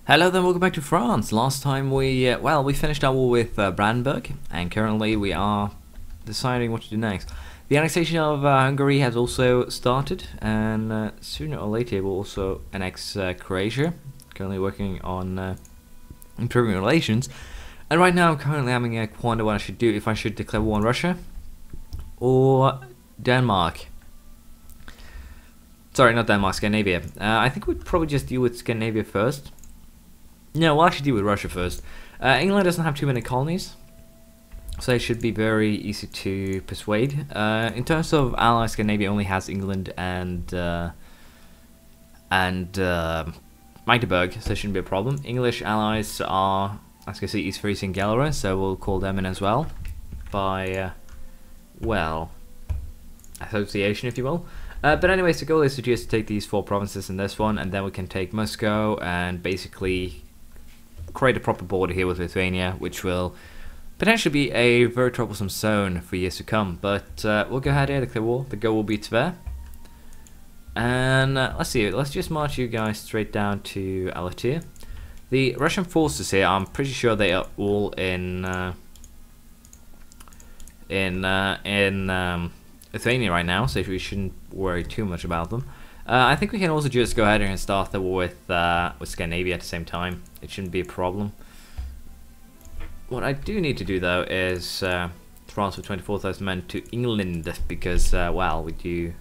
Hello then, welcome back to France. Last time we finished our war with Brandenburg, and currently we are deciding what to do next. The annexation of Hungary has also started, and sooner or later we'll also annex Croatia. Currently working on improving relations, and right now I'm currently having a quandar what I should do, if I should declare war on Russia or Denmark. Sorry, not Denmark, Scandinavia. I think we'd probably just deal with Scandinavia first. No, we'll actually deal with Russia first. England doesn't have too many colonies, so it should be very easy to persuade. In terms of allies, Scandinavia only has England and Magdeburg, so it shouldn't be a problem. English allies are, as you can see, East Frisia and Gelre, so we'll call them in as well by, well, association, if you will. But anyways, the goal is to just take these 4 provinces in this one, and then we can take Moscow and basically create a proper border here with Lithuania, which will potentially be a very troublesome zone for years to come. But we'll go ahead and declare war. The goal will be Tver. And let's see, let's just march you guys straight down to Alatir. The Russian forces here, I'm pretty sure they are all in Lithuania right now, so we shouldn't worry too much about them. I think we can also just go ahead and start the war with Scandinavia at the same time. It shouldn't be a problem. What I do need to do though is transfer 24,000 men to England, because well, we do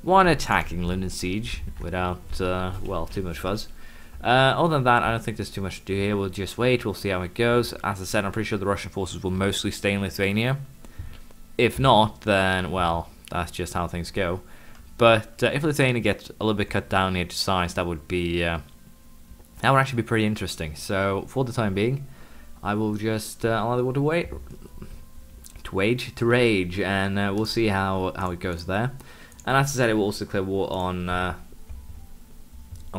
want to attack England in siege without well, too much fuzz. Other than that, I don't think there's too much to do here. We'll just wait, we'll see how it goes. As I said, I'm pretty sure the Russian forces will mostly stay in Lithuania. If not, then well, that's just how things go. But if Lithuania gets a little bit cut down here to size, that would be that would actually be pretty interesting. So for the time being, I will just allow the war to rage, and we'll see how it goes there. And as I said, it will also declare war on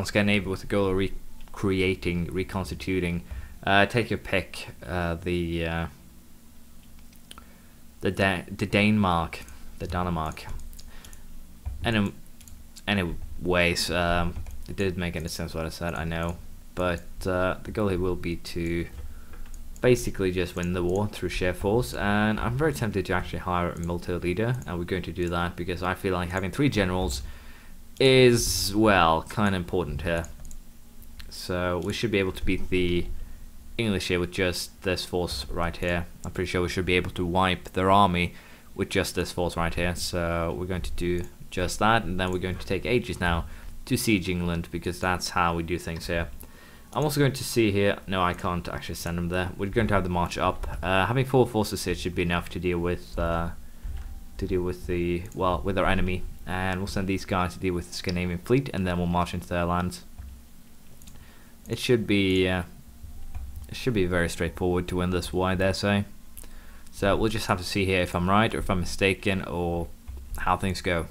Scandinavia with the goal of reconstituting. Take your pick. The Denmark. Anyways, it didn't make any sense what I said, I know, but the goal here will be to basically just win the war through sheer force, and I'm very tempted to actually hire a military leader, and we're going to do that because I feel like having 3 generals is, well, kind of important here. So we should be able to beat the English here with just this force right here. I'm pretty sure we should be able to wipe their army with just this force right here, so we're going to do just that, and then we're going to take ages now to siege England, because that's how we do things here. I'm also going to see here, no, I can't actually send them there. We're going to have the march up. Having 4 forces here should be enough to deal with our enemy, and we'll send these guys to deal with the Scandinavian fleet, and then we'll march into their lands. It should be very straightforward to win this war, I dare say. So we'll just have to see here if I'm right or if I'm mistaken or how things go.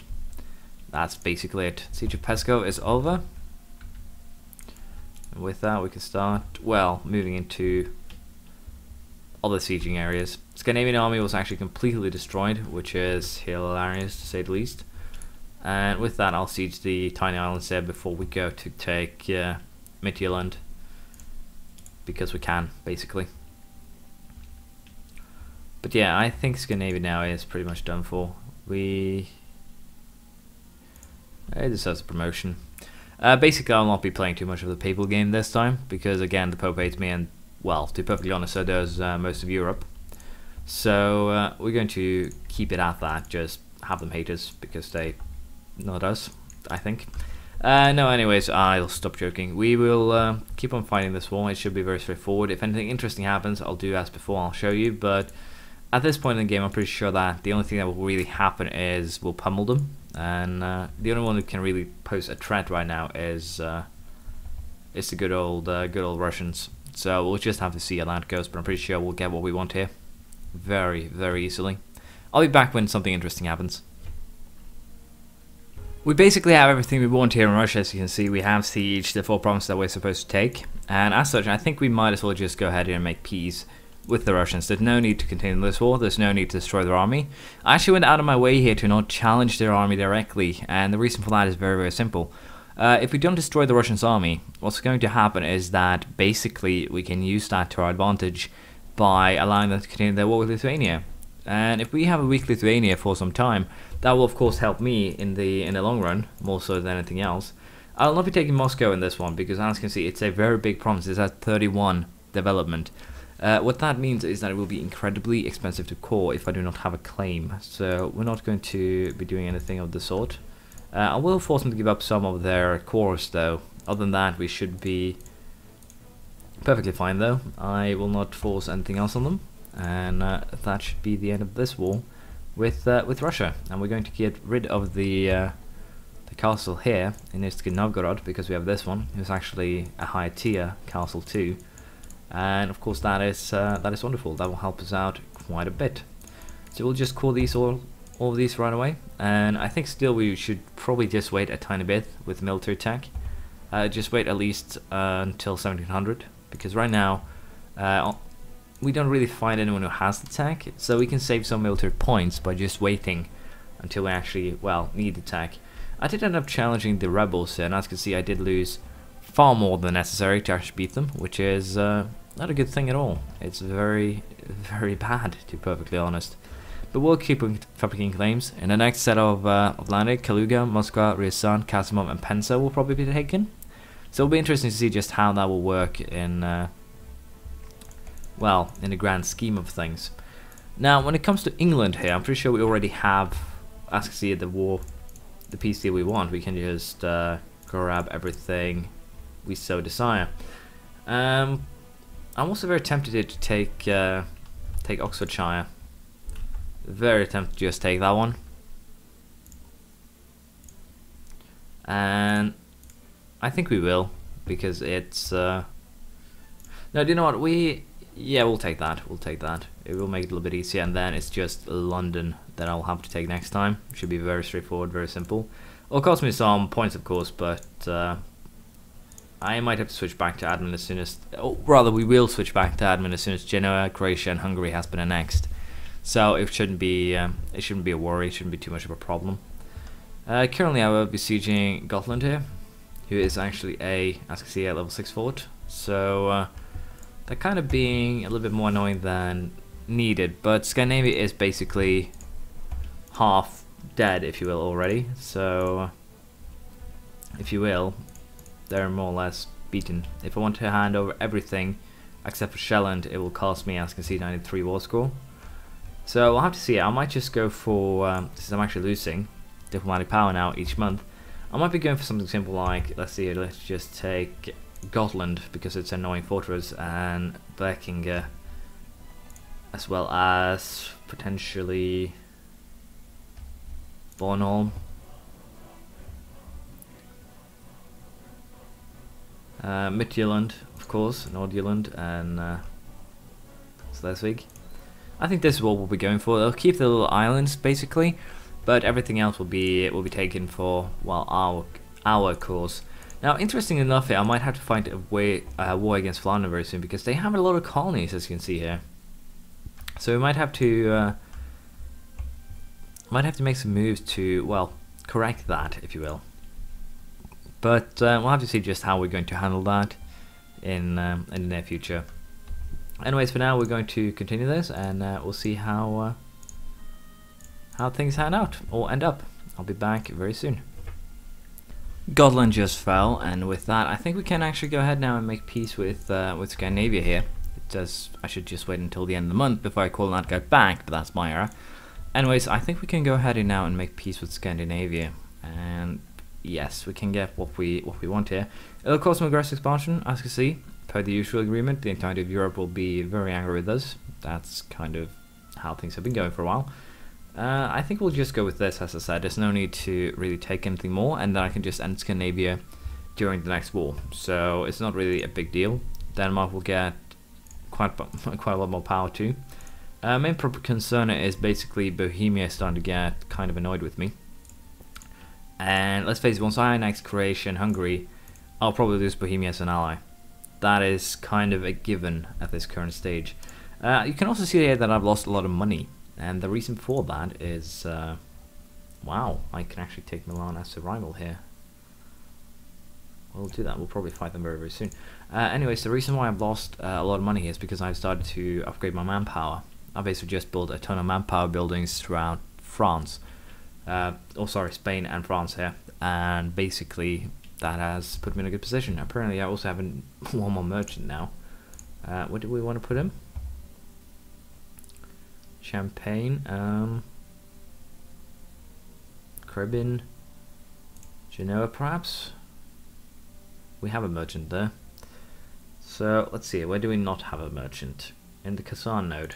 That's basically it. Siege of Peskov is over. And with that we can start, well, moving into other sieging areas. Scandinavian army was actually completely destroyed, which is hilarious to say the least. And with that I'll siege the tiny islands there before we go to take Midtjylland. Because we can, basically. But yeah, I think Scandinavia now is pretty much done for. It deserves a promotion. Basically, I'll not be playing too much of the papal game this time, because again, the Pope hates me, and well, to be perfectly honest, so does most of Europe. So we're going to keep it at that, just have them hate us, because they, not us, I think. No, anyways, I'll stop joking. We will keep on fighting this war. It should be very straightforward. If anything interesting happens, I'll do as before, I'll show you, but at this point in the game, I'm pretty sure that the only thing that will really happen is we'll pummel them, and the only one who can really pose a threat right now is the good old Russians. So we'll just have to see how that goes, but I'm pretty sure we'll get what we want here very, very easily. I'll be back when something interesting happens. We basically have everything we want here in Russia. As you can see, we have sieged the 4 provinces that we're supposed to take, and as such I think we might as well just go ahead here and make peace with the Russians. There's no need to continue this war, there's no need to destroy their army. I actually went out of my way here to not challenge their army directly, and the reason for that is very, very simple. If we don't destroy the Russian army, what's going to happen is that basically we can use that to our advantage by allowing them to continue their war with Lithuania. And if we have a weak Lithuania for some time, that will of course help me in the long run, more so than anything else. I'll not be taking Moscow in this one, because as you can see, it's a very big province. It's at 31 development. What that means is that it will be incredibly expensive to core if I do not have a claim. So we're not going to be doing anything of the sort. I will force them to give up some of their cores though. Other than that, we should be perfectly fine though. I will not force anything else on them. And that should be the end of this war with Russia. And we're going to get rid of the castle here in Nizhny Novgorod, because we have this one. It's actually a high tier castle too. And of course that is wonderful. That will help us out quite a bit. So we'll just call these all of these right away, and I think still we should probably just wait a tiny bit with military tech. Just wait at least until 1700, because right now we don't really find anyone who has the tech, so we can save some military points by just waiting until we actually, well, need the tech. I did end up challenging the rebels here, and as you can see I did lose far more than necessary to actually beat them, which is not a good thing at all. It's very, very bad, to be perfectly honest. But we'll keep fabricating claims. In the next set of landing, Kaluga, Moscow, Ryazan, Kazimov, and Penza will probably be taken. So it'll be interesting to see just how that will work in, well, in the grand scheme of things. Now, when it comes to England here, I'm pretty sure we already have, as you can see, the peace deal we want. We can just grab everything we so desire. I'm also very tempted to take Oxfordshire. Very tempted to just take that one. And I think we will, because it's no, do you know what, we'll take that. We'll take that. It will make it a little bit easier, and then it's just London that I'll have to take next time. Should be very straightforward, very simple. It'll cost me some points of course, but I might have to switch back to admin as soon as, or rather we will switch back to admin as soon as Genoa, Croatia and Hungary has been annexed. So it shouldn't be a worry, it shouldn't be too much of a problem. Currently I will be besieging Gotland here, who is actually as you can see, a level 6 fort. So they're kind of being a little bit more annoying than needed, but Scandinavia is basically half dead, if you will, already. So if you will, they're more or less beaten. If I want to hand over everything except for Shelland, it will cost me, as you can see, 93 war score. So we'll have to see. I might just go for, since I'm actually losing diplomatic power now each month, I might be going for something simple like, let's see, let's just take Gotland, because it's an annoying fortress, and Blekinge, as well as potentially Bornholm. Midtjylland, of course, Nordjylland, and Schleswig. I think this is what we'll be going for. They'll keep the little islands basically, but everything else will be taken for, well, our cause. Now, interesting enough here, I might have to fight a war against Flanders very soon, because they have a lot of colonies, as you can see here. So we might have to make some moves to, well, correct that, if you will. But we'll have to see just how we're going to handle that in the near future. Anyways, for now we're going to continue this, and we'll see how things hand out or end up. I'll be back very soon. Gotland just fell, and with that, I think we can actually go ahead now and make peace with Scandinavia here. It does. I should just wait until the end of the month before I call that guy back, but that's my error. Anyways, I think we can go ahead and now and make peace with Scandinavia, and yes, we can get what we want here. It'll cause some aggressive expansion, as you can see. Per the usual agreement, the entirety of Europe will be very angry with us. That's kind of how things have been going for a while. I think we'll just go with this, as I said. There's no need to really take anything more, and then I can just end Scandinavia during the next war. So it's not really a big deal. Denmark will get quite a lot more power too. Main concern is basically Bohemia starting to get kind of annoyed with me. And let's face it, once I annex Croatia and Hungary, I'll probably lose Bohemia as an ally. That is kind of a given at this current stage. You can also see here that I've lost a lot of money, and the reason for that is, wow, I can actually take Milan as a rival here. we'll do that. We'll probably fight them very, very soon. Anyways, the reason why I've lost a lot of money here is because I've started to upgrade my manpower. I basically just built a ton of manpower buildings throughout France. Spain and France here. And basically, that has put me in a good position. Apparently, I also have one more merchant now. What do we want to put him? Champagne, Caribbean, Genoa perhaps? We have a merchant there. So let's see, where do we not have a merchant? In the Kazan node.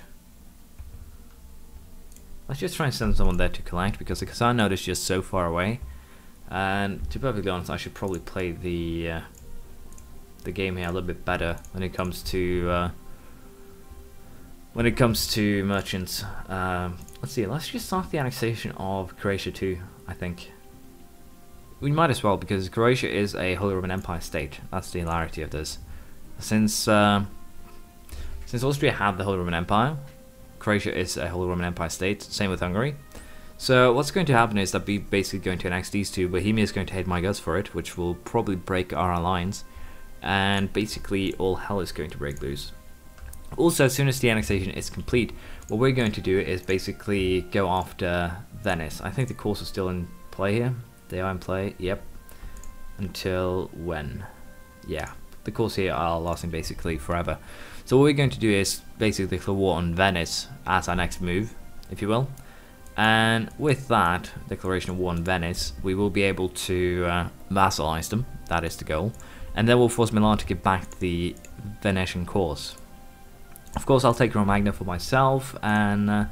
Let's just try and send someone there to collect, because the Kazan node is just so far away. And to be perfectly honest, I should probably play the game here a little bit better when it comes to merchants. Let's see, let's just start the annexation of Croatia too, I think. We might as well, because Croatia is a Holy Roman Empire state. That's the hilarity of this. Since Austria had the Holy Roman Empire, Croatia is a Holy Roman Empire state, same with Hungary. So what's going to happen is that we're basically going to annex these two. Bohemia is going to hate my guts for it, which will probably break our alliance. And basically all hell is going to break loose. Also, as soon as the annexation is complete, what we're going to do is basically go after Venice. I think the course is still in play here. They are in play, yep. Until when? Yeah, the course here are lasting basically forever. So what we're going to do is basically declare war on Venice as our next move, if you will. And with that declaration of war on Venice, we will be able to vassalize them. That is the goal. And then we'll force Milan to give back the Venetian course. Of course, I'll take Romagna for myself, and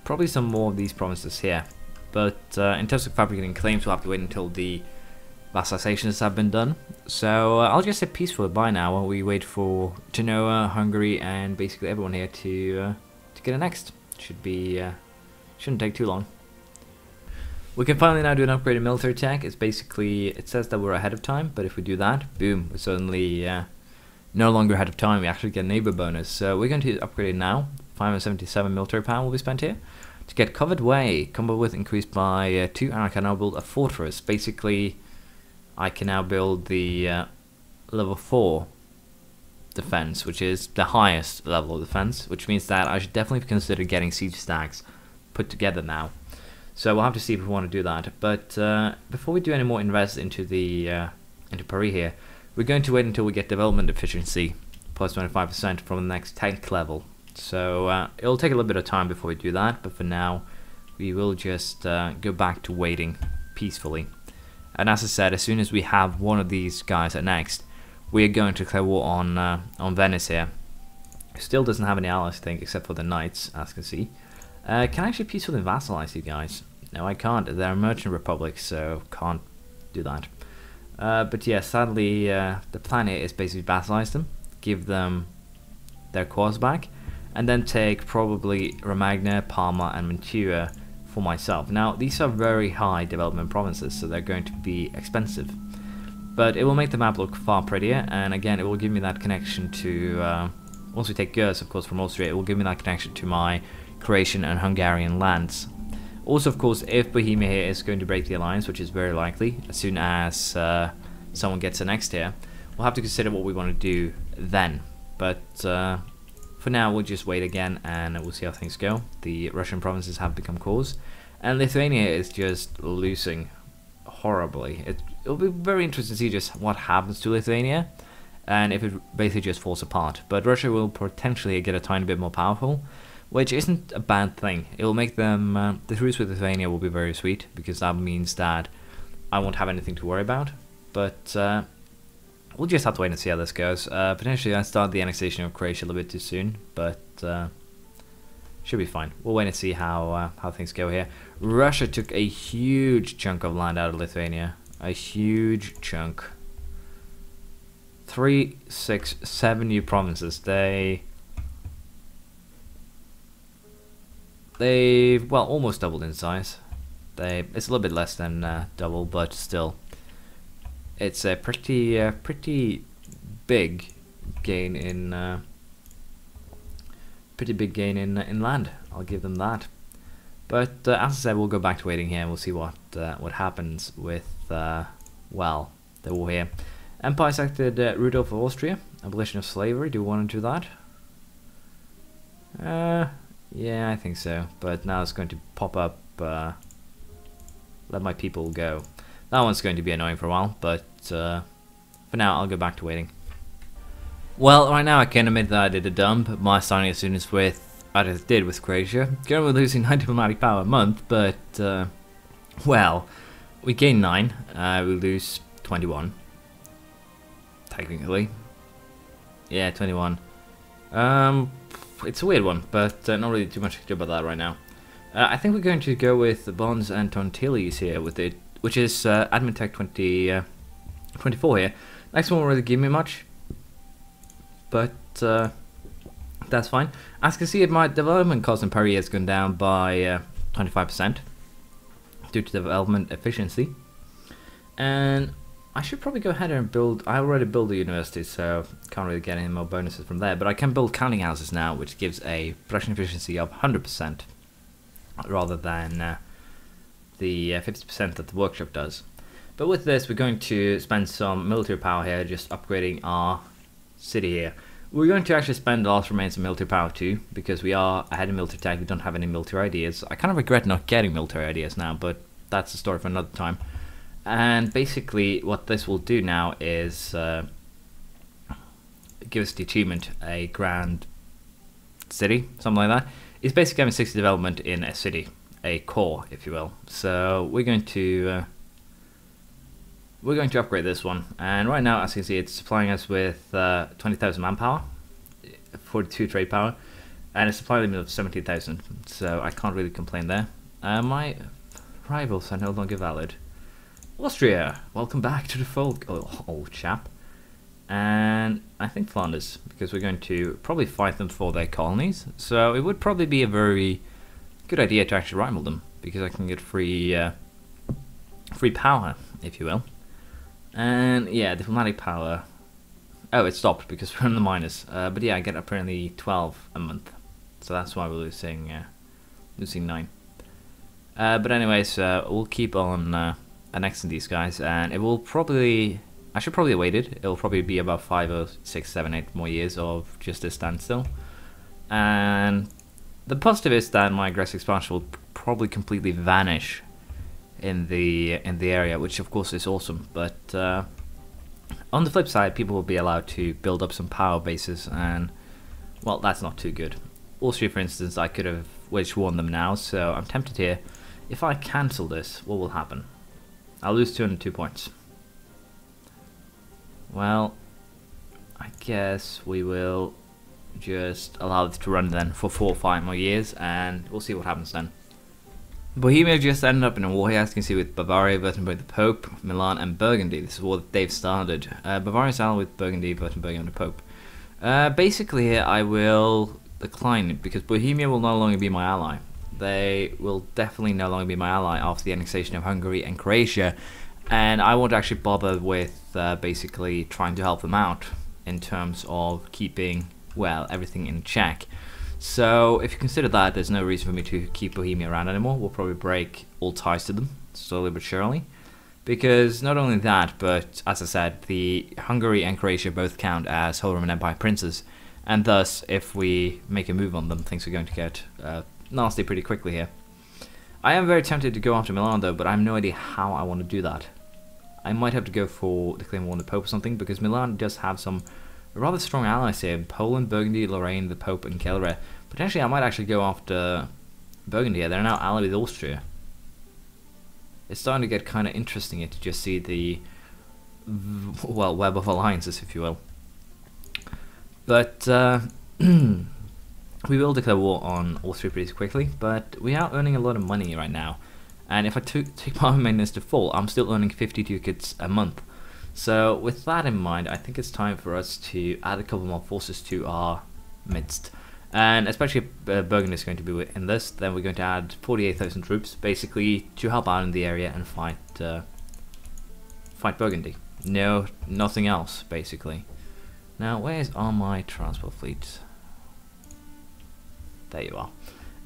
probably some more of these provinces here. But in terms of fabricating claims, we'll have to wait until the vassalizations have been done. So I'll just say peacefully bye now while we wait for Genoa, Hungary, and basically everyone here to get annexed. Shouldn't take too long. We can finally now do an upgraded military tech. It's basically, it says that we're ahead of time, but if we do that, boom, we're suddenly no longer ahead of time. We actually get a neighbor bonus. So we're going to upgrade it now. 577 military power will be spent here. To get covered way, combat width increased by 2, and I can now build a fortress. Basically, I can now build the level 4 defense, which is the highest level of defense, which means that I should definitely consider getting siege stacks put together now. So we'll have to see if we want to do that. But before we do any more invest into into Paris here, we're going to wait until we get development efficiency plus 25% from the next tank level. So it'll take a little bit of time before we do that, but for now we will just go back to waiting peacefully. And as I said, as soon as we have one of these guys annexed, we are going to declare war on Venice here. Still doesn't have any allies, I think, except for the knights, as you can see. Can I actually peacefully vassalize these guys? No, I can't. They're a merchant republic, so can't do that. But yeah, sadly, the plan here is basically vassalize them, give them their cores back, and then take probably Romagna, Parma, and Mantua for myself. Now, these are very high development provinces, so they're going to be expensive. But it will make the map look far prettier, and again, it will give me that connection to, once we take Gers, of course, from Austria, it will give me that connection to my Croatian and Hungarian lands. Also, of course, if Bohemia here is going to break the alliance, which is very likely, as soon as someone gets annexed here, we'll have to consider what we want to do then. But for now, we'll just wait again, and we'll see how things go. The Russian provinces have become cores, and Lithuania is just losing horribly. It'll be very interesting to see just what happens to Lithuania, and if it basically just falls apart. But Russia will potentially get a tiny bit more powerful, which isn't a bad thing. It will make them, the truce with Lithuania will be very sweet, because that means that I won't have anything to worry about. But we'll just have to wait and see how this goes. Potentially I start the annexation of Croatia a little bit too soon, but should be fine. We'll wait and see how things go here. Russia took a huge chunk of land out of Lithuania. A huge chunk. 3, 6, 7 new provinces. They've, well, almost doubled in size. It's a little bit less than double, but still, it's a pretty big gain in land. I'll give them that. But as I said, we'll go back to waiting here, and we'll see what happens with well, the war here. Empire selected Rudolf of Austria, abolition of slavery. Do we want to do that? Yeah, I think so. But now it's going to pop up, let my people go. That one's going to be annoying for a while, but for now I'll go back to waiting. Well, right now I can admit that I did a dump. My signing as soon as with, I just did with Croatia. Genoa losing 9 diplomatic power a month, but well, we gain 9, we lose 21. Technically. Yeah, 21. It's a weird one, but not really too much to do about that right now. I think we're going to go with the Bonds and Tontillis here with it, which is Admin Tech 24 here. Next one won't really give me much, but that's fine. As you can see, my development cost in Paris has gone down by 25% due to development efficiency. And I should probably go ahead and build. I already built a university, so can't really get any more bonuses from there. But I can build counting houses now, which gives a production efficiency of 100%, rather than the 50% that the workshop does. But with this, we're going to spend some military power here, just upgrading our city here. We're going to actually spend the last remains of military power too, because we are ahead in military tech. We don't have any military ideas. I kind of regret not getting military ideas now, but that's a story for another time. And basically what this will do now is give us the achievement, a grand city, something like that. It's basically having 60 development in a city, a core, if you will. So we're going to upgrade this one. And right now, as you can see, it's supplying us with 20,000 manpower, 42 trade power, and a supply limit of 17,000. So I can't really complain there. My rivals are no longer valid. Austria, welcome back to the fold, old chap. And I think Flanders, because we're going to probably fight them for their colonies. So it would probably be a very good idea to actually rival them, because I can get free power, if you will. And yeah, diplomatic power. Oh, it stopped because we're in the minus. But yeah, I get apparently 12 a month, so that's why we're losing 9. But anyways, we'll keep on annexing these guys, and it will probably, I should probably wait it. It'll probably be about 5 or 6, 7, 8 more years of just a standstill. And the positive is that my aggressive expansion will probably completely vanish in the area, which of course is awesome. But on the flip side, people will be allowed to build up some power bases, and well, that's not too good. Austria, for instance, I could have wage warned them now, so I'm tempted here. If I cancel this, what will happen? I'll lose 202 points. Well, I guess we will just allow this to run then for 4 or 5 more years, and we'll see what happens then. Bohemia just ended up in a war here, as you can see, with Bavaria voting by the Pope, Milan and Burgundy. This is what they've started. Bavaria's allied with Burgundy, Württemberg and the Pope. Basically here I will decline it, because Bohemia will no longer be my ally. They will definitely no longer be my ally after the annexation of Hungary and Croatia, and I won't actually bother with basically trying to help them out in terms of keeping, well, everything in check. So if you consider that, there's no reason for me to keep Bohemia around anymore. We'll probably break all ties to them, slowly but surely. Because not only that, but as I said, the Hungary and Croatia both count as Holy Roman Empire princes, and thus if we make a move on them, things are going to get nasty pretty quickly here. I am very tempted to go after Milan though, but I have no idea how I want to do that. I might have to go for the claim war on the Pope or something, because Milan does have some rather strong allies here: Poland, Burgundy, Lorraine, the Pope and Kelre. Potentially I might actually go after Burgundy here. They're now allied with Austria. It's starting to get kind of interesting here to just see the, well, web of alliances, if you will. But we will declare war on Austria pretty quickly, but we are earning a lot of money right now. And if I take my maintenance to full, I'm still earning 50 ducats a month. So with that in mind, I think it's time for us to add a couple more forces to our midst. And especially if Burgundy is going to be in this, then we're going to add 48,000 troops, basically to help out in the area and fight Burgundy. No, nothing else, basically. Now, where's all my transport fleet? There you are.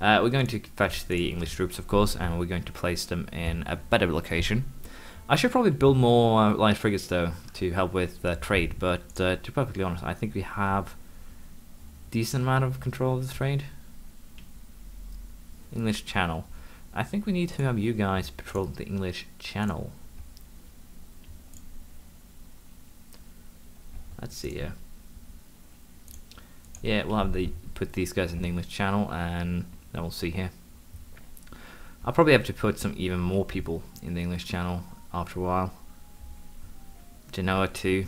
We're going to fetch the English troops, of course, and we're going to place them in a better location. I should probably build more light frigates though to help with trade, but to be perfectly honest, I think we have decent amount of control of the trade. English Channel. I think we need to have you guys patrol the English Channel. Let's see here. Yeah, we'll have the put these guys in the English Channel, and then we'll see here. I'll probably have to put some even more people in the English Channel after a while. Genoa too.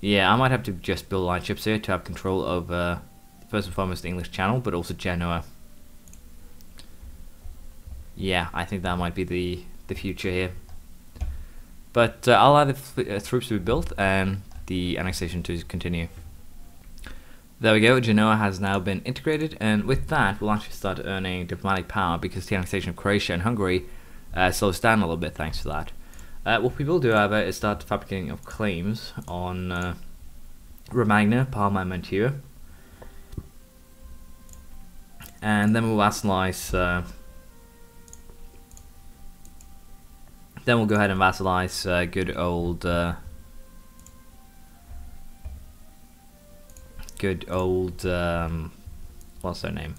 Yeah, I might have to just build light ships here to have control over first and foremost the English Channel, but also Genoa. Yeah, I think that might be the future here. But I'll allow the troops to be built and the annexation to continue. There we go, Genoa has now been integrated, and with that we'll actually start earning diplomatic power because the annexation of Croatia and Hungary slows down a little bit thanks to that. What we will do, however, is start fabricating of claims on Romagna, Parma and Mantua. And then we'll vassalize then we'll go ahead and vassalize good old what's their name?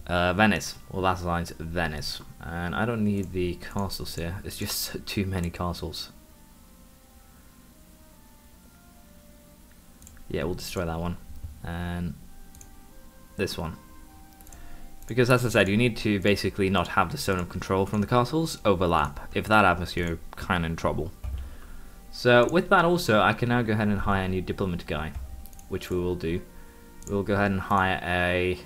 Venice. We'll vassalize Venice. And I don't need the castles here. It's just too many castles. Yeah, we'll destroy that one. And this one. Because as I said, you need to basically not have the zone of control from the castles overlap. If that happens, you're kind of in trouble. So with that also, I can now go ahead and hire a new diplomat guy, which we will do. We'll go ahead and hire a...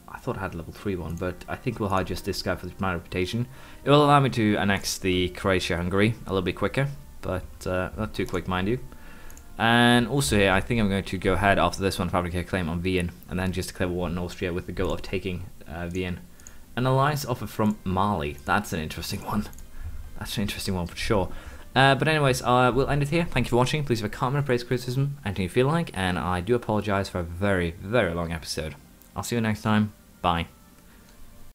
I thought I had a level 3 one, but I think we'll hire just this guy for my reputation. It will allow me to annex the Croatia-Hungary a little bit quicker, but not too quick, mind you. And also here, I think I'm going to go ahead after this one, fabricate a claim on Wien, and then just declare war on Austria with the goal of taking Wien. An alliance offer from Mali. That's an interesting one. That's an interesting one for sure. But anyways, we'll end it here. Thank you for watching. Please leave a comment, praise, criticism, anything you feel like, and I do apologize for a very, very long episode. I'll see you next time. Bye.